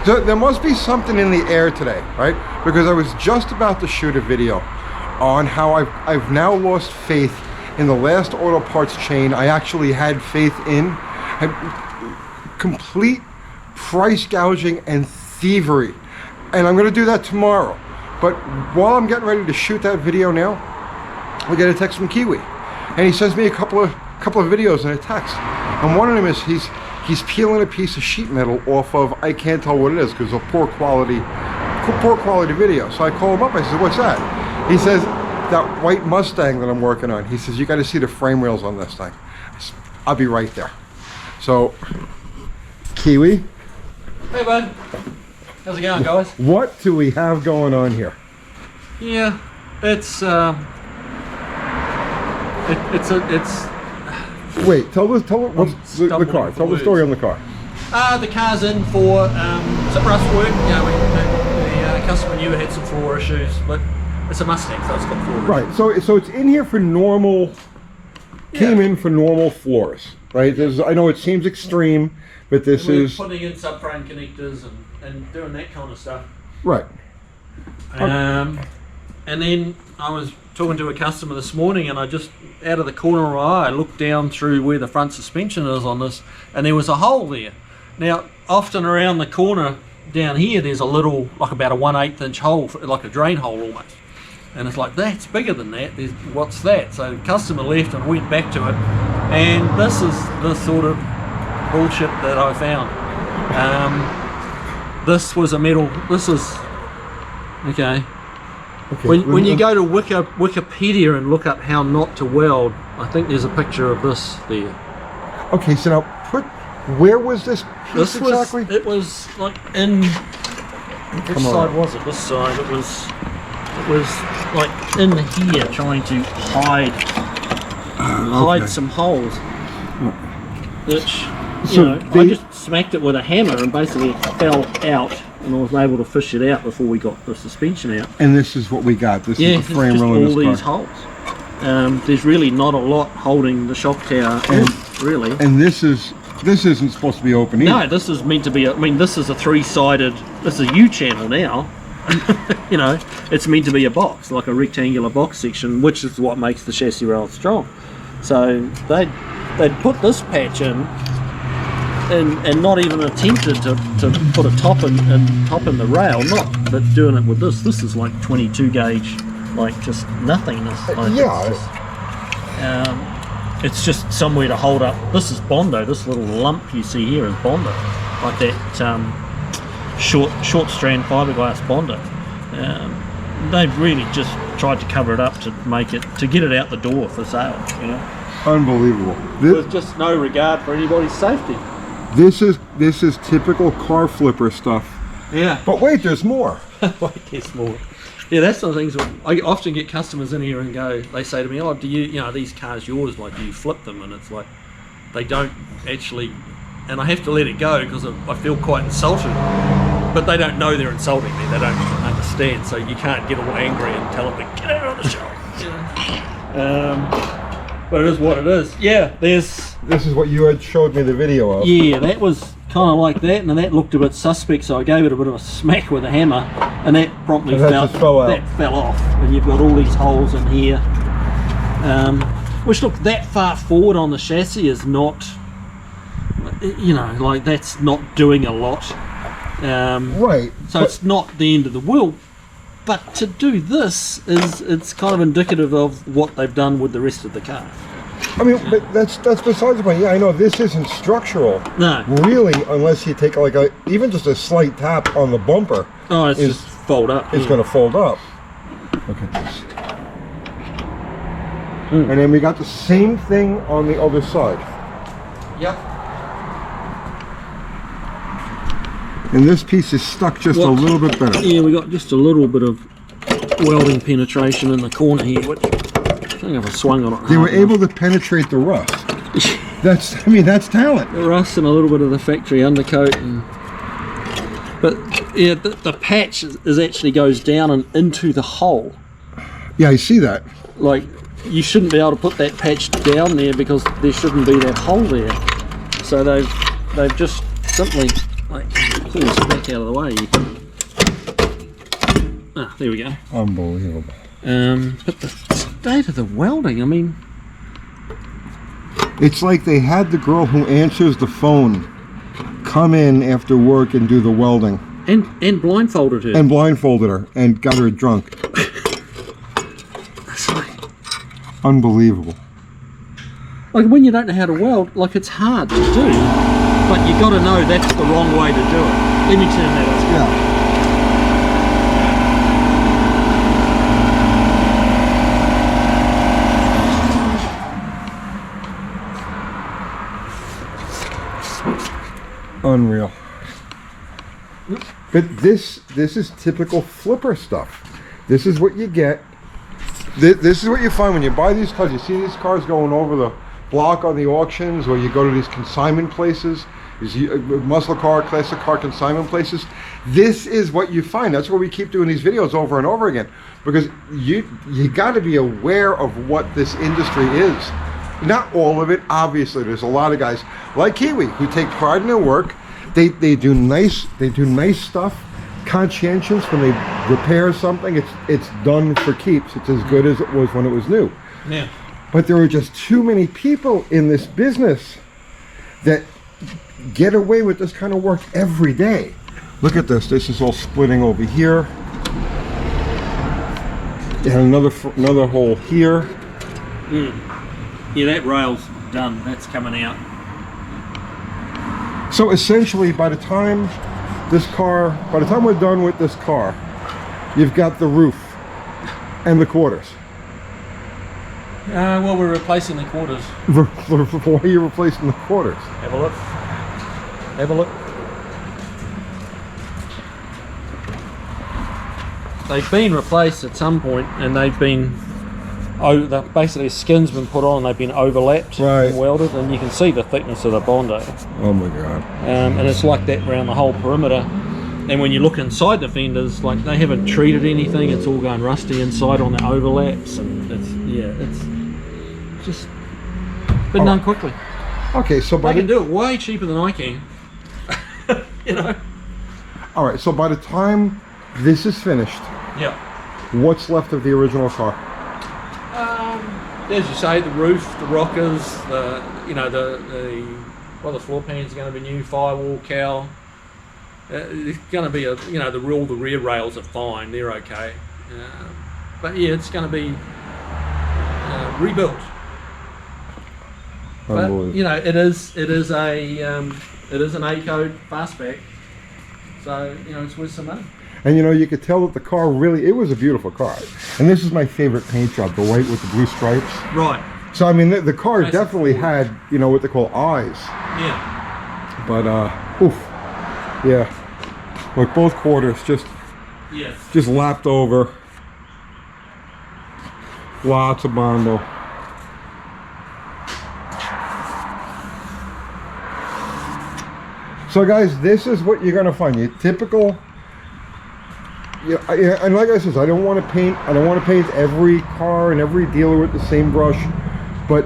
There must be something in the air today, right? Because I was just about to shoot a video on how I've now lost faith in the last auto parts chain I actually had faith in. Complete price gouging and thievery. And I'm gonna do that tomorrow. But while I'm getting ready to shoot that video now, I get a text from Kiwi. And he sends me a couple of videos in a text. And one of them is he's peeling a piece of sheet metal off of, I can't tell what it is because of poor quality video. So I call him up, I said, what's that? He says, that white Mustang that I'm working on. He says, you got to see the frame rails on this thing. I'll be right there. So, Kiwi. Hey bud, how's it going, guys? What do we have going on here? Yeah, it's Wait, tell the car. Tell the story on the car. The car's in for some rust work. Yeah, the customer knew it had some floor issues, but it's a Mustang, so it's got floor issues. Right. So it's in here for normal. Came in for normal floors, right? I know it seems extreme, but this is putting in subframe connectors and doing that kind of stuff. Right. And then I was talking to a customer this morning, and I just, out of the corner of my eye, I looked down through where the front suspension is on this, and there was a hole there. Now, often around the corner down here, there's a little, like about a 1/8 inch hole, like a drain hole almost. And it's like, that's bigger than that. What's that? So the customer left and went back to it, and this is the sort of bullshit that I found. This was a metal. This is okay. When you go to Wikipedia and look up how not to weld, I think there's a picture of this there. Okay, so now where was this piece exactly? It was like in, which side was it? This side. It was like in here, trying to hide some holes. Which, I just smacked it with a hammer and basically it fell out, and I was able to fish it out before we got the suspension out. And this is what we got. This is the frame rail in this car. All these holes. There's really not a lot holding the shock tower in, really. And this isn't supposed to be open either. No, this is meant to be. I mean, this is a three-sided. This is a U-channel now. It's meant to be a box, like a rectangular box section, which is what makes the chassis rail strong. So they'd put this patch in. And not even attempted to put a top in the rail, but doing it with this. This is like 22 gauge, like just nothingness. Like it's just somewhere to hold up. This is Bondo. This little lump you see here is Bondo, like that short strand fiberglass Bondo. They've really just tried to cover it up to get it out the door for sale. Unbelievable. With just no regard for anybody's safety. This is typical car flipper stuff. Yeah. But wait, there's more. Wait, there's more. Yeah, that's the things. I often get customers in here and they say to me, "Oh, do you are these cars yours? Like, do you flip them?" And it's like, they don't actually. And I have to let it go because I feel quite insulted. But they don't know they're insulting me. They don't understand. So you can't get all angry and tell them to get out on the show. But it is what it is. Yeah, This is what you had showed me the video of. Yeah, that was kind of like that, and that looked a bit suspect, so I gave it a bit of a smack with a hammer, and that promptly fell off. And you've got all these holes in here. Which, look, that far forward on the chassis is not, like that's not doing a lot. Right. So it's not the end of the world. But to do this it's kind of indicative of what they've done with the rest of the car. I mean, but that's besides the point. Yeah, I know this isn't structural. No. Really, unless you take even just a slight tap on the bumper. Oh, it's just fold up. It's going to fold up. Okay. And then we got the same thing on the other side. Yep. And this piece is stuck just a little bit better. Yeah, we got just a little bit of welding penetration in the corner here, which I think if I swung on it. They were able to penetrate the rust. That's talent. The rust and a little bit of the factory undercoat, but yeah, the patch actually goes down and into the hole. Yeah, I see that. Like, you shouldn't be able to put that patch down there because there shouldn't be that hole there. So they've just simply, like, pull this back out of the way, you can... Ah, there we go. Unbelievable. But the state of the welding, I mean... It's like they had the girl who answers the phone come in after work and do the welding. And blindfolded her. And blindfolded her and got her drunk. That's like... Unbelievable. Like when you don't know how to weld, like it's hard to do, but you got to know that's the wrong way to do it. Let me turn that up. Yeah. Unreal. But this is typical flipper stuff. This is what you get. This is what you find when you buy these cars. You see these cars going over the block on the auctions, or you go to these consignment places, these muscle car, classic car consignment places. This is what you find. That's why we keep doing these videos over and over again, because you got to be aware of what this industry is. Not all of it, obviously. There's a lot of guys like Kiwi who take pride in their work. They do nice stuff, conscientious. When they repair something, it's done for keeps. It's as good as it was when it was new. Yeah. But there are just too many people in this business that get away with this kind of work every day. Look at this. This is all splitting over here. And another hole here. Yeah, that rail's done. That's coming out. So essentially, by the time we're done with this car, you've got the roof and the quarters. Well, we're replacing the quarters. Why are you replacing the quarters? Have a look. Have a look. They've been replaced at some point, and they've been... basically skin's been put on, they've been overlapped and welded, and you can see the thickness of the Bondo. Oh my god. And it's like that around the whole perimeter. And when you look inside the fenders, like they haven't treated anything, it's all going rusty inside on the overlaps, and it's just been done quickly. Okay, so they can do it way cheaper than I can. You know. Alright, so by the time this is finished, yeah, what's left of the original car? As you say, the roof, the rockers, the floor pans are going to be new, firewall, cowl. It's going to be the rear rails are fine, they're okay. But yeah, it's going to be rebuilt. But it is an A code fastback, so it's worth some money. And you could tell that the car it was a beautiful car. And this is my favorite paint job, the white with the blue stripes. Right. So I mean, the car definitely had, what they call eyes. Yeah. But, yeah. Look, both quarters just lapped over. Lots of Bondo. So guys, this is what you're gonna find. Your typical. Yeah, and like I said, I don't want to paint every car and every dealer with the same brush, but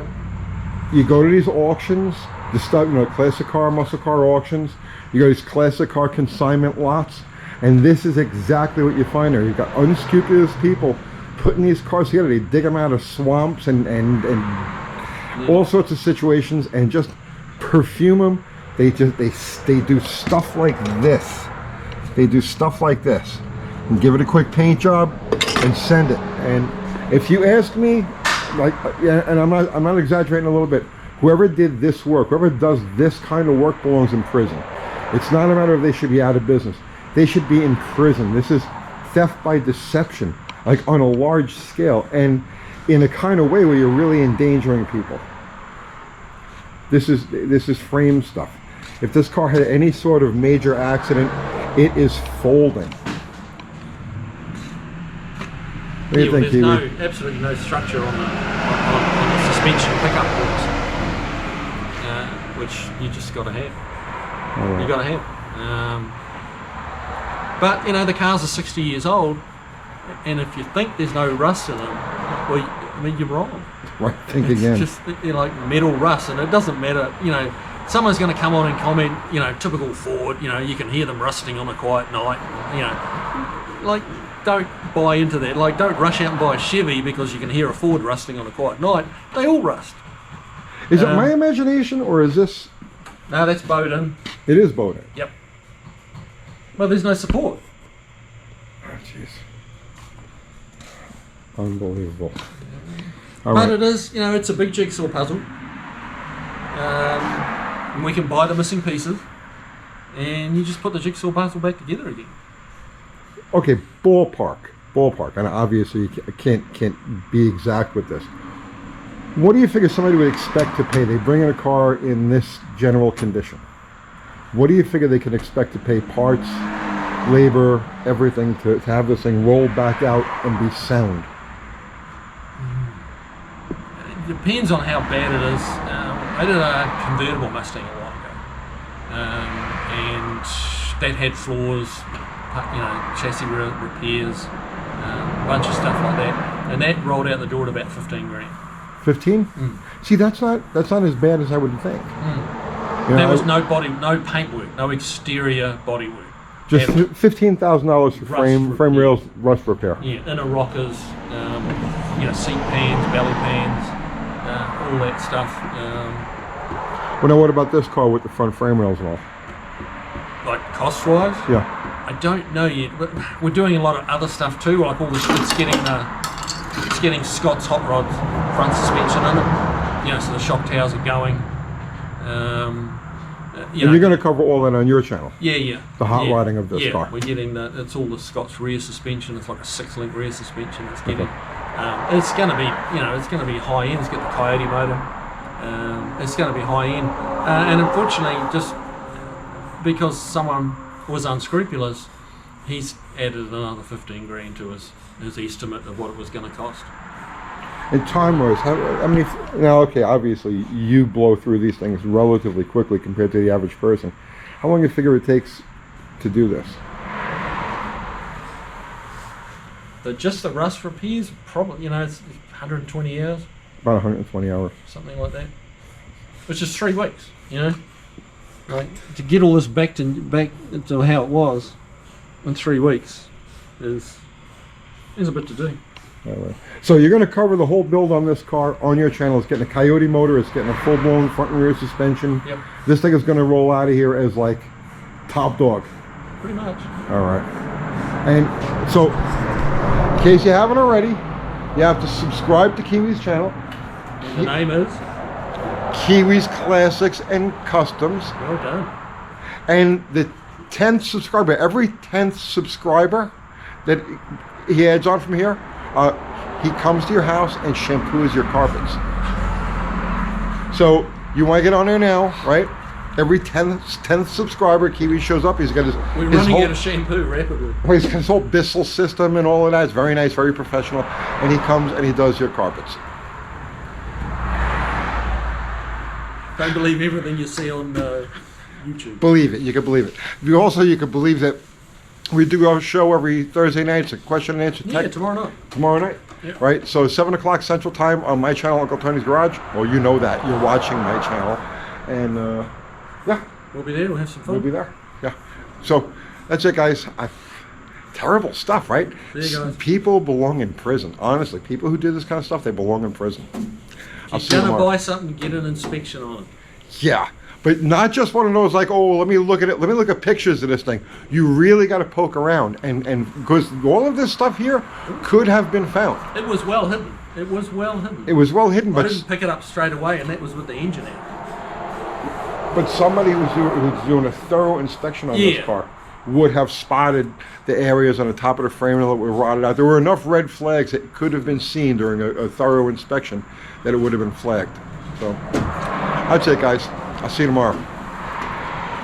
you go to these auctions, the stuff, classic car, muscle car auctions, you go to these classic car consignment lots, and this is exactly what you find there. You've got unscrupulous people putting these cars together. They dig them out of swamps and all sorts of situations, and just perfume them. They do stuff like this. They do stuff like this. And give it a quick paint job and send it. And if you ask me, and I'm not exaggerating a little bit, whoever did this work, whoever does this kind of work belongs in prison. It's not a matter of they should be out of business. They should be in prison. This is theft by deception, like on a large scale, and in a kind of way where you're really endangering people. This is frame stuff. If this car had any sort of major accident, it is folding. What do you think, Kiwi? There's absolutely no structure on the suspension pickup boards, which you just got to have. Right. You got to have. But the cars are 60 years old, and if you think there's no rust in them, well, you're wrong. Right, think again. It's just like metal rust, and it doesn't matter. someone's going to come on and comment, you know, typical Ford, you know, you can hear them rusting on a quiet night, you know, like, don't buy into that. Like, don't rush out and buy a Chevy because you can hear a Ford rusting on a quiet night. They all rust. Is it my imagination, or is this... No, that's Bondo. It is Bondo. Yep. Well, there's no support. Oh, jeez. Unbelievable. But it is, you know, it's a big jigsaw puzzle. And we can buy the missing pieces, and you just put the jigsaw puzzle back together again. Okay, ballpark, and obviously you can't be exact with this. What do you figure somebody would expect to pay? They bring in a car in this general condition. What do you figure they can expect to pay? Parts, labor, everything to have this thing rolled back out and be sound? It depends on how bad it is. I did a convertible Mustang a while ago, and that had flaws, you know, chassis repairs, a bunch of stuff like that, and that rolled out the door at about 15 grand. 15? See, that's not as bad as I would think. You know, there was no body, no paintwork, no exterior bodywork. Just $15,000 for frame rails, rust repair. Yeah, inner rockers, you know, seat pans, belly pans, all that stuff. Well, now what about this car with the front frame rails and all? Like cost-wise? Yeah. I don't know yet, but we're doing a lot of other stuff too, like all this. It's getting Scott's hot rod front suspension in it. You know, so the shock towers are going. You're going to cover all that on your channel. Yeah. The hot rodding of this car. We're getting it's all the Scott's rear suspension. It's like a 6-link rear suspension. It's getting. It's going to be, you know, it's going to be high end. It's got the Coyote motor. It's going to be high end, and unfortunately, just because someone was unscrupulous, he's added another 15 grand to his estimate of what it was going to cost. And time-wise, how many? Now, okay, obviously you blow through these things relatively quickly compared to the average person. How long do you figure it takes to do this? Just the rust repairs, probably, you know, it's 120 hours. About 120 hours. Something like that. Which is 3 weeks, you know? Like, to get all this back into how it was in 3 weeks is a bit to do. Right. So you're going to cover the whole build on this car on your channel. It's getting a Coyote motor. It's getting a full-blown front and rear suspension. Yep. This thing is going to roll out of here as like top dog. Pretty much. All right. And so, in case you haven't already, you have to subscribe to Kiwi's channel. And the name is? Kiwi's Classics and Customs. Well done. And the 10th subscriber, every 10th subscriber that he adds on from here, he comes to your house and shampoos your carpets. So you want to get on there now, right? Every 10th subscriber, Kiwi shows up. He's got we're running out of shampoo rapidly. He's got his whole Bissell system and all of that. It's very nice, very professional. And he comes and he does your carpets. Don't believe everything you see on YouTube. Believe it. You can believe it. You can believe that we do our show every Thursday night. It's a question and answer. Yeah, tomorrow night. Tomorrow night. Yep. Right? So 7 o'clock Central Time on my channel, Uncle Tony's Garage. Well, you know that. You're watching my channel. And, yeah. We'll be there. We'll have some fun. We'll be there. Yeah. So, that's it, guys. Terrible stuff, right? There you go. People belong in prison. Honestly, people who do this kind of stuff, they belong in prison. If you're going to buy something, get an inspection on it. Yeah. But not just one of those like, oh, let me look at it. Let me look at pictures of this thing. You really got to poke around, and because all of this stuff here could have been found. It was well hidden. It was well hidden. It was well hidden, I but didn't pick it up straight away, and that was with the engine out. But somebody who was doing a thorough inspection on this car would have spotted the areas on the top of the frame that were rotted out. There were enough red flags that could have been seen during a thorough inspection that it would have been flagged. So that's it, guys. I'll see you tomorrow.